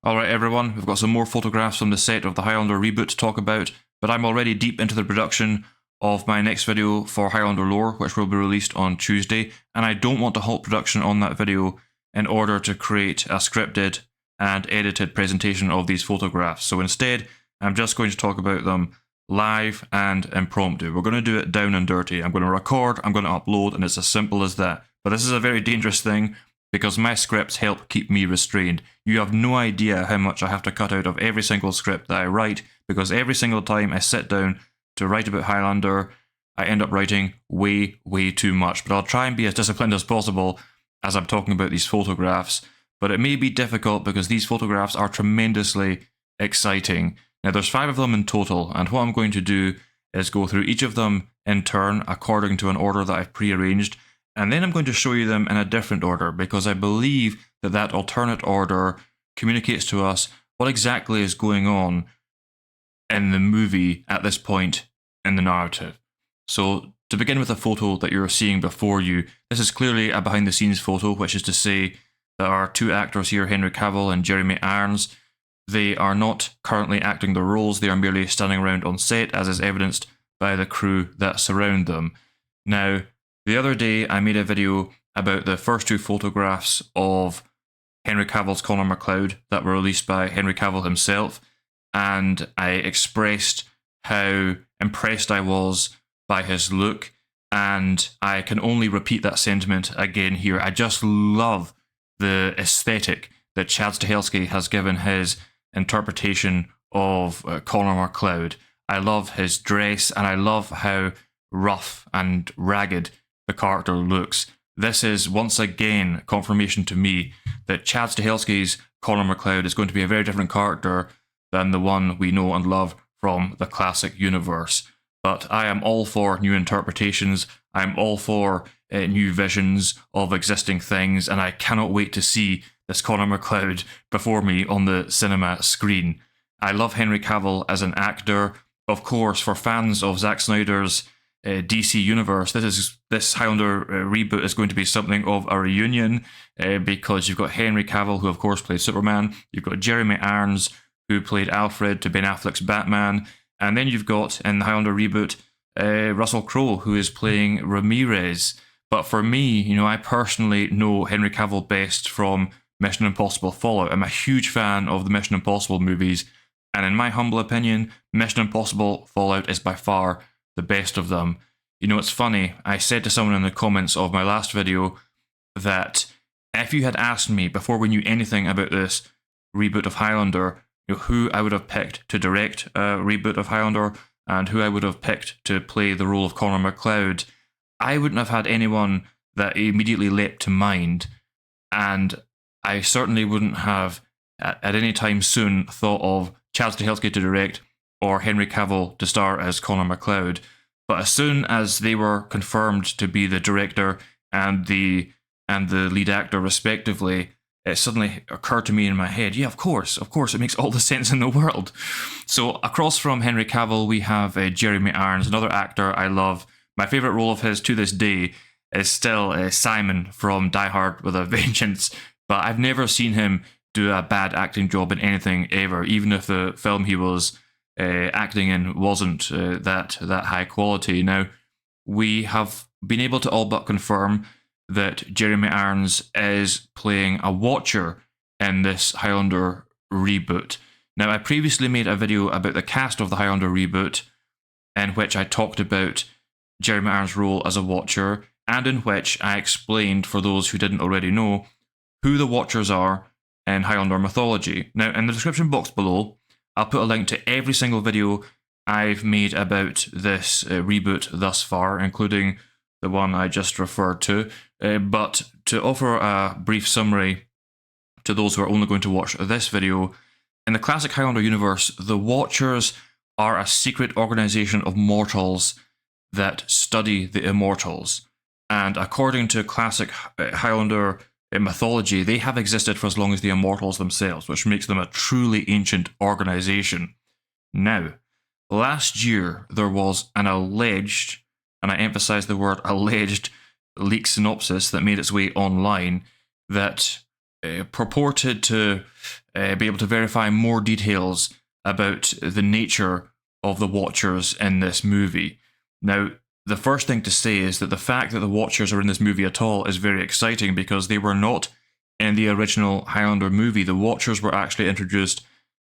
Alright everyone, we've got some more photographs from the set of the Highlander Reboot to talk about, but I'm already deep into the production of my next video for Highlander Lore, which will be released on Tuesday, and I don't want to halt production on that video in order to create a scripted and edited presentation of these photographs. So instead, I'm just going to talk about them live and impromptu. We're going to do it down and dirty. I'm going to record, I'm going to upload, and it's as simple as that. But this is a very dangerous thing, because my scripts help keep me restrained. You have no idea how much I have to cut out of every single script that I write, because every single time I sit down to write about Highlander, I end up writing way too much. But I'll try and be as disciplined as possible as I'm talking about these photographs. But it may be difficult because these photographs are tremendously exciting. Now there's 5 of them in total, and what I'm going to do is go through each of them in turn according to an order that I've prearranged. And then I'm going to show you them in a different order, because I believe that that alternate order communicates to us what exactly is going on in the movie at this point in the narrative. So to begin with the photo that you're seeing before you, this is clearly a behind the scenes photo, which is to say there are 2 actors here, Henry Cavill and Jeremy Irons. They are not currently acting their roles, they are merely standing around on set, as is evidenced by the crew that surround them. Now, the other day, I made a video about the first 2 photographs of Henry Cavill's Connor MacLeod that were released by Henry Cavill himself, and I expressed how impressed I was by his look, and I can only repeat that sentiment again here. I just love the aesthetic that Chad Stahelski has given his interpretation of Connor MacLeod. I love his dress, and I love how rough and ragged the character looks. This is once again confirmation to me that Chad Stahelski's Connor MacLeod is going to be a very different character than the one we know and love from the classic universe. But I am all for new interpretations, I'm all for new visions of existing things, and I cannot wait to see this Connor MacLeod before me on the cinema screen. I love Henry Cavill as an actor. Of course, for fans of Zack Snyder's DC universe, this Highlander reboot is going to be something of a reunion, because you've got Henry Cavill, who of course played Superman, you've got Jeremy Irons, who played Alfred to Ben Affleck's Batman, and then you've got, in the Highlander reboot, Russell Crowe, who is playing Ramirez. But for me, I personally know Henry Cavill best from Mission Impossible Fallout. I'm a huge fan of the Mission Impossible movies, and in my humble opinion, Mission Impossible Fallout is by far the best of them. It's funny, I said to someone in the comments of my last video that if you had asked me before we knew anything about this reboot of Highlander, who I would have picked to direct a reboot of Highlander and who I would have picked to play the role of Connor MacLeod, I wouldn't have had anyone that immediately leapt to mind, and I certainly wouldn't have at any time soon thought of Chad Stahelski to direct or Henry Cavill to star as Connor MacLeod. But as soon as they were confirmed to be the director and the lead actor respectively, it suddenly occurred to me in my head, yeah, of course, it makes all the sense in the world. So across from Henry Cavill, we have Jeremy Irons, another actor I love. My favourite role of his to this day is still Simon from Die Hard with a Vengeance, but I've never seen him do a bad acting job in anything ever, even if the film he was acting in wasn't that high quality. Now, we have been able to all but confirm that Jeremy Irons is playing a Watcher in this Highlander reboot. Now, I previously made a video about the cast of the Highlander reboot, in which I talked about Jeremy Irons' role as a Watcher, and in which I explained, for those who didn't already know, who the Watchers are in Highlander mythology. Now, in the description box below, I'll put a link to every single video I've made about this reboot thus far, including the one I just referred to. But to offer a brief summary to those who are only going to watch this video, in the classic Highlander universe, the Watchers are a secret organisation of mortals that study the immortals. And according to classic Highlander mythology, they have existed for as long as the immortals themselves, which makes them a truly ancient organisation. Now, last year there was an alleged, and I emphasise the word alleged, leak synopsis that made its way online that purported to be able to verify more details about the nature of the Watchers in this movie. Now, the first thing to say is that the fact that the Watchers are in this movie at all is very exciting, because they were not in the original Highlander movie. The Watchers were actually introduced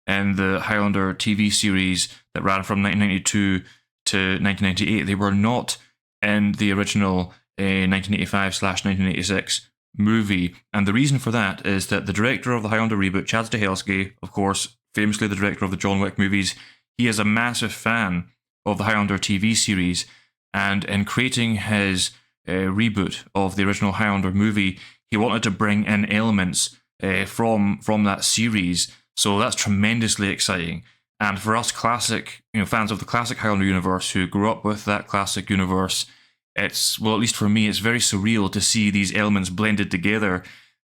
in the Highlander TV series that ran from 1992 to 1998. They were not in the original 1985/1986 movie. And the reason for that is that the director of the Highlander reboot, Chad Stahelski, of course, famously the director of the John Wick movies, he is a massive fan of the Highlander TV series. And in creating his reboot of the original Highlander movie, he wanted to bring in elements from that series. So that's tremendously exciting. And for us classic, fans of the classic Highlander universe who grew up with that classic universe, it's, well, at least for me, it's very surreal to see these elements blended together.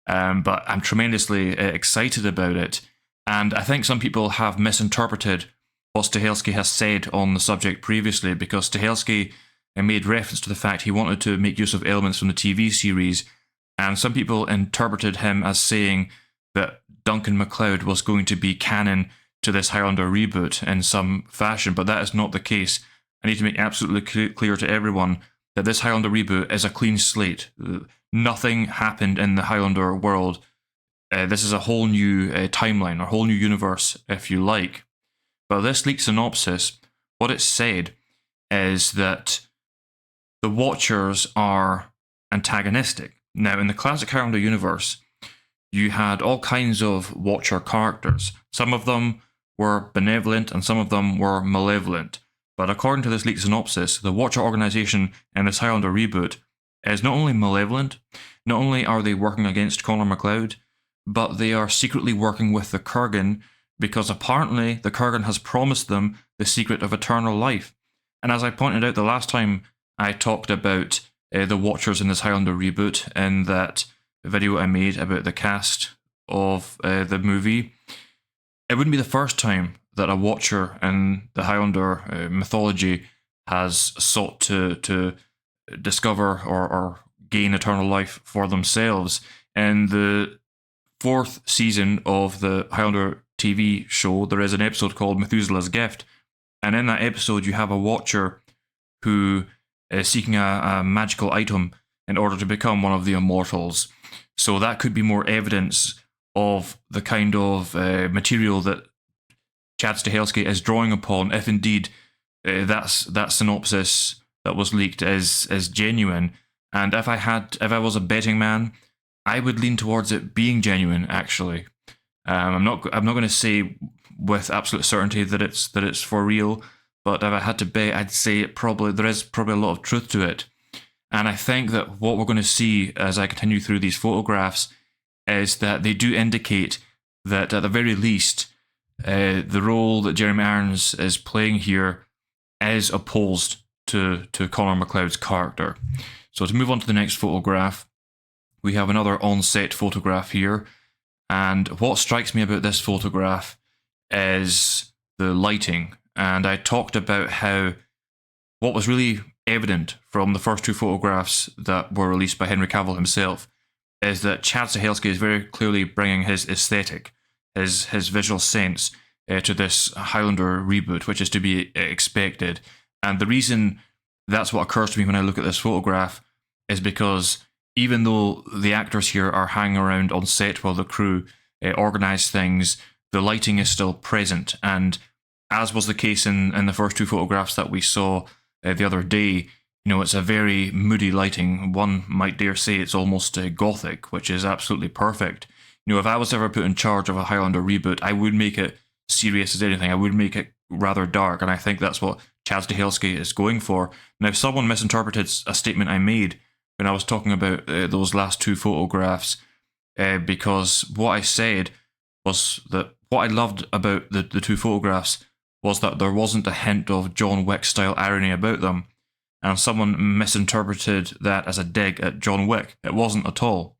But I'm tremendously excited about it. And I think some people have misinterpreted what Stahelski has said on the subject previously, because Stahelski made reference to the fact he wanted to make use of elements from the TV series, and some people interpreted him as saying that Duncan MacLeod was going to be canon to this Highlander reboot in some fashion, but that is not the case. I need to make absolutely clear to everyone that this Highlander reboot is a clean slate. Nothing happened in the Highlander world. This is a whole new timeline, a whole new universe, if you like. But this leaked synopsis, what it said is that the Watchers are antagonistic. Now, in the classic Highlander universe, you had all kinds of Watcher characters. Some of them were benevolent and some of them were malevolent. But according to this leaked synopsis, the Watcher organization in this Highlander reboot is not only malevolent, not only are they working against Connor MacLeod, but they are secretly working with the Kurgan, because apparently the Kurgan has promised them the secret of eternal life. And as I pointed out the last time I talked about the Watchers in this Highlander reboot, in that video I made about the cast of the movie, it wouldn't be the first time that a Watcher in the Highlander mythology has sought to discover or gain eternal life for themselves. In the 4th season of the Highlander TV show, there is an episode called Methuselah's Gift, and in that episode you have a Watcher who is seeking a magical item in order to become one of the immortals. So that could be more evidence of the kind of material that Chad Stahelski is drawing upon, if indeed that synopsis that was leaked is genuine. And if I was a betting man, I would lean towards it being genuine. Actually, I'm not going to say with absolute certainty that it's for real, but if I had to bet, I'd say there is probably a lot of truth to it. And I think that what we're going to see as I continue through these photographs is that they do indicate that at the very least, the role that Jeremy Irons is playing here is opposed to Connor MacLeod's character. So to move on to the next photograph, we have another on-set photograph here. And what strikes me about this photograph is the lighting. And I talked about how what was really evident from the first two photographs that were released by Henry Cavill himself is that Chad Stahelski is very clearly bringing his aesthetic, his visual sense to this Highlander reboot, which is to be expected. And the reason that's what occurs to me when I look at this photograph is because even though the actors here are hanging around on set while the crew organise things, the lighting is still present. And as was the case in the first two photographs that we saw the other day, it's a very moody lighting. One might dare say it's almost gothic, which is absolutely perfect. If I was ever put in charge of a Highlander reboot, I would make it serious as anything. I would make it rather dark, and I think that's what Chad Stahelski is going for. Now, someone misinterpreted a statement I made when I was talking about those last two photographs, because what I said was that what I loved about the two photographs was that there wasn't a hint of John Wick-style irony about them, and someone misinterpreted that as a dig at John Wick. It wasn't at all.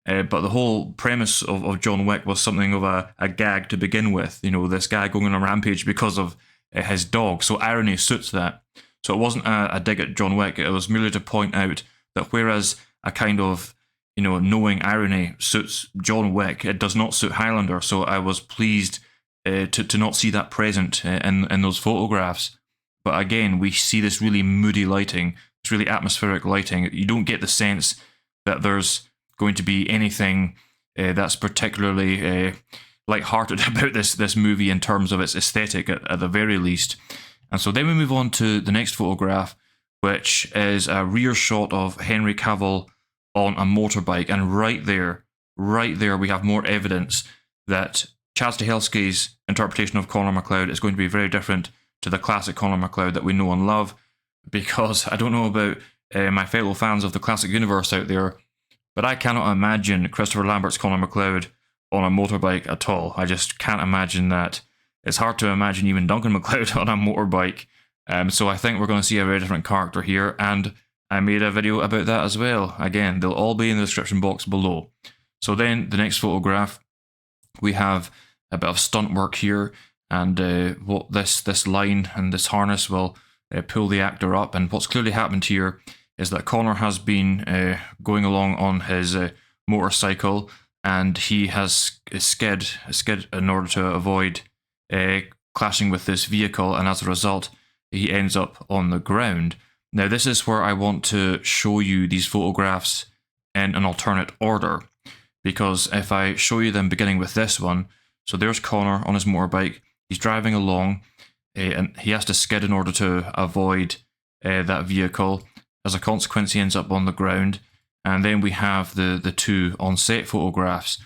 But the whole premise of John Wick was something of a gag to begin with. This guy going on a rampage because of his dog. So irony suits that. So it wasn't a dig at John Wick. It was merely to point out that whereas a kind of, knowing irony suits John Wick, it does not suit Highlander. So I was pleased to not see that present in those photographs. But again, we see this really moody lighting, this really atmospheric lighting. You don't get the sense that there's going to be anything that's particularly light-hearted about this movie in terms of its aesthetic at the very least. And so then we move on to the next photograph, which is a rear shot of Henry Cavill on a motorbike. And right there we have more evidence that Chad Stahelski's interpretation of Connor MacLeod is going to be very different to the classic Connor MacLeod that we know and love, because I don't know about my fellow fans of the classic universe out there, but I cannot imagine Christopher Lambert's Connor MacLeod on a motorbike at all. I just can't imagine that. It's hard to imagine even Duncan MacLeod on a motorbike. So I think we're going to see a very different character here, and I made a video about that as well. Again, they'll all be in the description box below. So then the next photograph, we have a bit of stunt work here, and what this line and this harness will pull the actor up. And what's clearly happened here is that Connor has been going along on his motorcycle, and he has skid in order to avoid clashing with this vehicle, and as a result he ends up on the ground. Now this is where I want to show you these photographs in an alternate order, because if I show you them beginning with this one, so there's Connor on his motorbike, he's driving along, and he has to skid in order to avoid that vehicle. As a consequence, he ends up on the ground. And then we have the two on-set photographs.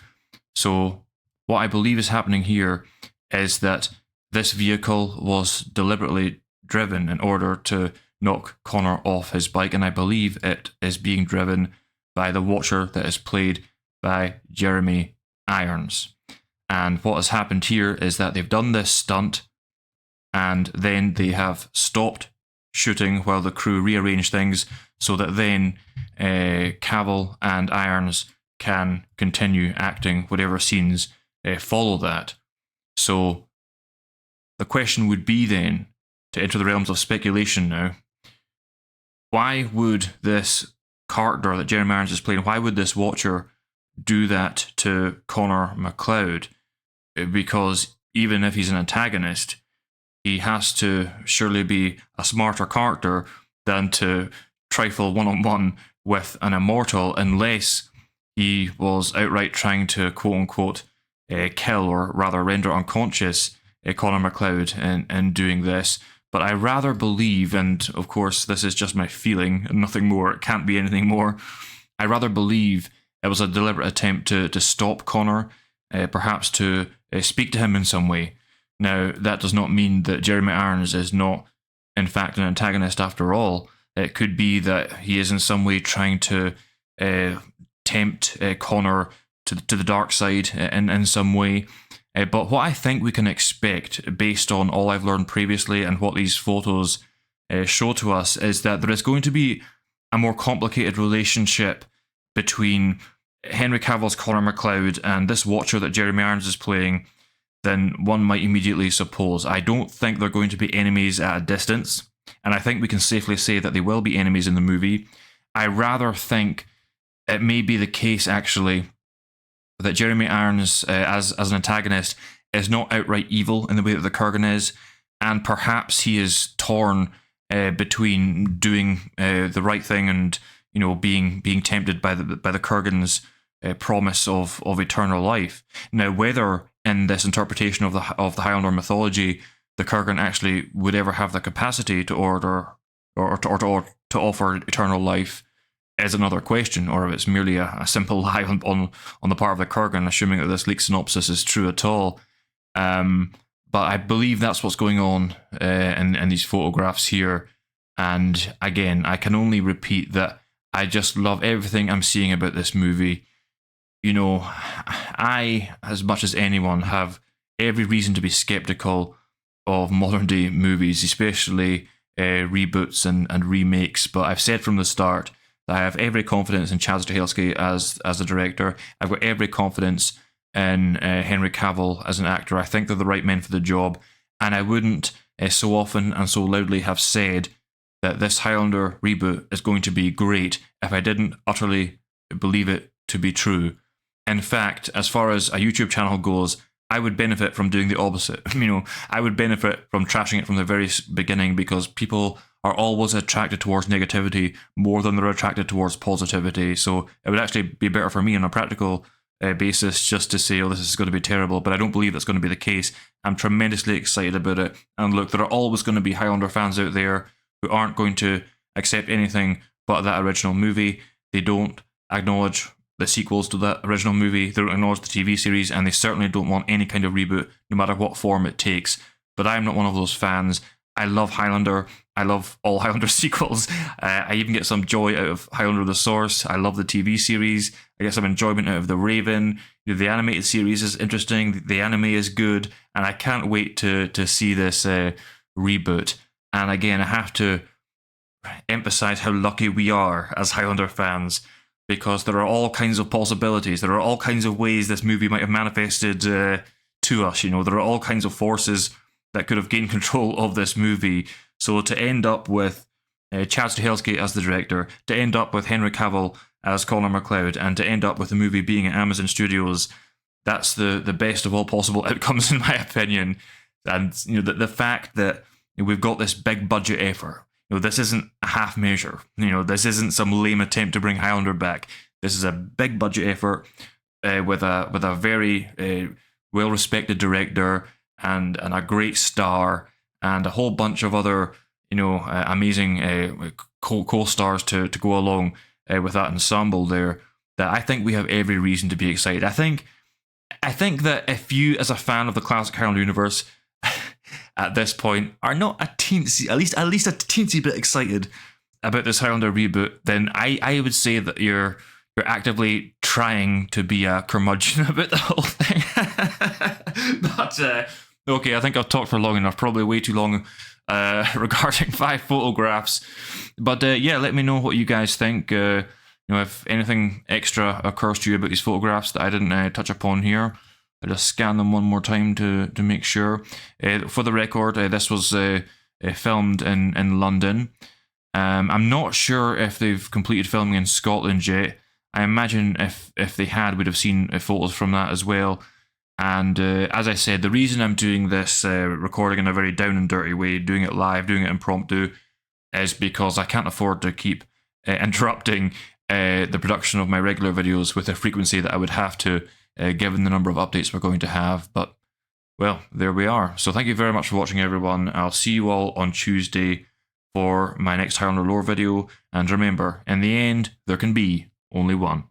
So what I believe is happening here is that this vehicle was deliberately driven in order to knock Connor off his bike, and I believe it is being driven by the Watcher that is played by Jeremy Irons. And what has happened here is that they've done this stunt, and then they have stopped shooting while the crew rearrange things so that then Cavill and Irons can continue acting whatever scenes follow that. So the question would be then, to enter the realms of speculation now, why would this character that Jeremy Irons is playing, why would this Watcher do that to Connor MacLeod? Because even if he's an antagonist, he has to surely be a smarter character than to trifle one-on-one with an immortal, unless he was outright trying to quote-unquote kill, or rather render unconscious, Connor MacLeod in doing this. But I rather believe, and of course this is just my feeling, nothing more, it can't be anything more, I rather believe it was a deliberate attempt to stop Connor, perhaps to speak to him in some way. Now, that does not mean that Jeremy Irons is not, in fact, an antagonist after all. It could be that he is in some way trying to tempt Connor to the dark side in some way. But what I think we can expect, based on all I've learned previously and what these photos show to us, is that there is going to be a more complicated relationship between Henry Cavill's Connor MacLeod and this Watcher that Jeremy Irons is playing than one might immediately suppose. I don't think they're going to be enemies at a distance, and I think we can safely say that they will be enemies in the movie. I rather think it may be the case, actually, that Jeremy Irons, as an antagonist, is not outright evil in the way that the Kurgan is, and perhaps he is torn between doing the right thing and being tempted by the Kurgan's promise of eternal life. Now, whether in this interpretation of the Highlander mythology the Kurgan actually would ever have the capacity to order or to offer eternal life is another question, or if it's merely a simple lie on the part of the Kurgan, assuming that this leaked synopsis is true at all. But I believe that's what's going on in these photographs here. And again, I can only repeat that I just love everything I'm seeing about this movie. I, as much as anyone, have every reason to be skeptical of modern day movies, especially reboots and remakes. But I've said from the start that I have every confidence in Chad Stahelski as the director. I've got every confidence in Henry Cavill as an actor. I think they're the right men for the job, and I wouldn't so often and so loudly have said that this Highlander reboot is going to be great if I didn't utterly believe it to be true. In fact, as far as a YouTube channel goes, I would benefit from doing the opposite. I would benefit from trashing it from the very beginning, because people are always attracted towards negativity more than they're attracted towards positivity. So it would actually be better for me on a practical basis just to say, oh, this is going to be terrible, but I don't believe that's going to be the case. I'm tremendously excited about it. And look, there are always going to be Highlander fans out there who aren't going to accept anything but that original movie. They don't acknowledge the sequels to that original movie, they don't acknowledge the TV series, and they certainly don't want any kind of reboot, no matter what form it takes. But I'm not one of those fans. I love Highlander. I love all Highlander sequels. I even get some joy out of Highlander the Source. I love the TV series. I get some enjoyment out of The Raven. The animated series is interesting. The anime is good. And I can't wait to see this reboot. And again, I have to emphasize how lucky we are as Highlander fans, because there are all kinds of possibilities. There are all kinds of ways this movie might have manifested to us. There are all kinds of forces that could have gained control of this movie. So to end up with Chad Stahelski as the director, to end up with Henry Cavill as Connor MacLeod, and to end up with the movie being at Amazon Studios, that's the best of all possible outcomes, in my opinion. And the fact that we've got this big budget effort. This isn't a half measure. This isn't some lame attempt to bring Highlander back. This is a big budget effort with a very well-respected director and a great star and a whole bunch of other amazing co-stars to go along with that ensemble there. That I think we have every reason to be excited. I think that if you, as a fan of the classic Highlander universe, at this point are not a teensy, at least a teensy bit excited about this Highlander reboot, then I would say that you're actively trying to be a curmudgeon about the whole thing. But okay, I think I've talked for long enough, probably way too long regarding 5 photographs. But yeah, let me know what you guys think. If anything extra occurs to you about these photographs that I didn't touch upon here. I'll just scan them one more time to make sure. For the record, this was filmed in London. I'm not sure if they've completed filming in Scotland yet. I imagine if they had, we'd have seen photos from that as well. And as I said, the reason I'm doing this recording in a very down and dirty way, doing it live, doing it impromptu, is because I can't afford to keep interrupting the production of my regular videos with a frequency that I would have to, given the number of updates we're going to have. But, well, there we are. So thank you very much for watching, everyone. I'll see you all on Tuesday for my next Highlander Lore video. And remember, in the end, there can be only one.